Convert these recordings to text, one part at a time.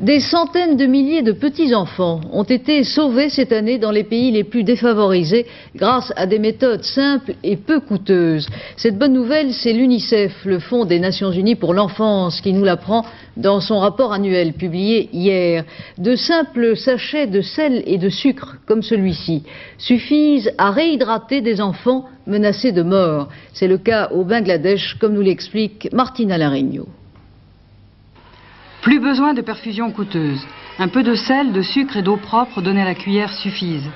Des centaines de milliers de petits-enfants ont été sauvés cette année dans les pays les plus défavorisés grâce à des méthodes simples et peu coûteuses. Cette bonne nouvelle, c'est l'UNICEF, le Fonds des Nations Unies pour l'enfance, qui nous l'apprend dans son rapport annuel publié hier. De simples sachets de sel et de sucre, comme celui-ci, suffisent à réhydrater des enfants menacés de mort. C'est le cas au Bangladesh, comme nous l'explique Martina Larigno. Plus besoin de perfusion coûteuse. Un peu de sel, de sucre et d'eau propre donnée à la cuillère suffisent.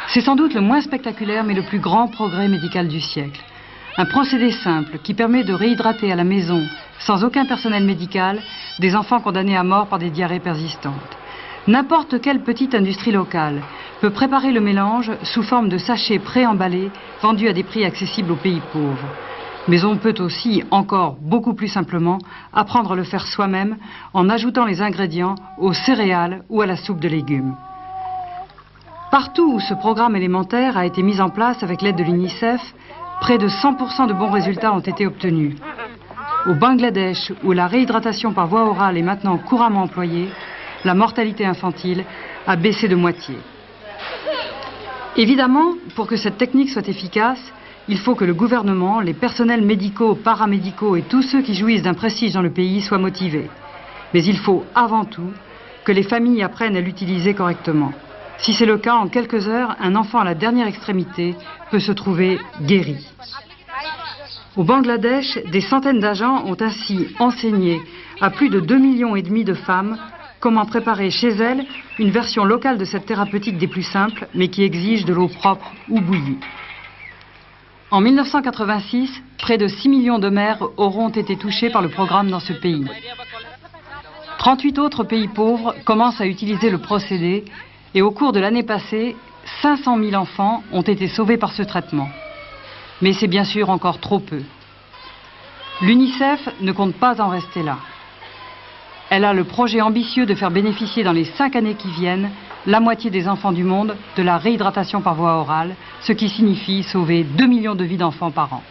C'est sans doute le moins spectaculaire mais le plus grand progrès médical du siècle. Un procédé simple qui permet de réhydrater à la maison, sans aucun personnel médical, des enfants condamnés à mort par des diarrhées persistantes. N'importe quelle petite industrie locale peut préparer le mélange sous forme de sachets préemballés vendus à des prix accessibles aux pays pauvres. Mais on peut aussi, encore beaucoup plus simplement, apprendre à le faire soi-même en ajoutant les ingrédients aux céréales ou à la soupe de légumes. Partout où ce programme élémentaire a été mis en place avec l'aide de l'UNICEF, près de 100% de bons résultats ont été obtenus. Au Bangladesh, où la réhydratation par voie orale est maintenant couramment employée, la mortalité infantile a baissé de moitié. Évidemment, pour que cette technique soit efficace, il faut que le gouvernement, les personnels médicaux, paramédicaux et tous ceux qui jouissent d'un prestige dans le pays soient motivés. Mais il faut avant tout que les familles apprennent à l'utiliser correctement. Si c'est le cas, en quelques heures, un enfant à la dernière extrémité peut se trouver guéri. Au Bangladesh, des centaines d'agents ont ainsi enseigné à plus de 2,5 millions de femmes comment préparer chez elles une version locale de cette thérapeutique des plus simples, mais qui exige de l'eau propre ou bouillie. En 1986, près de 6 millions de mères auront été touchées par le programme dans ce pays. 38 autres pays pauvres commencent à utiliser le procédé et au cours de l'année passée, 500 000 enfants ont été sauvés par ce traitement. Mais c'est bien sûr encore trop peu. L'UNICEF ne compte pas en rester là. Elle a le projet ambitieux de faire bénéficier dans les 5 années qui viennent la moitié des enfants du monde de la réhydratation par voie orale, ce qui signifie sauver 2 millions de vies d'enfants par an.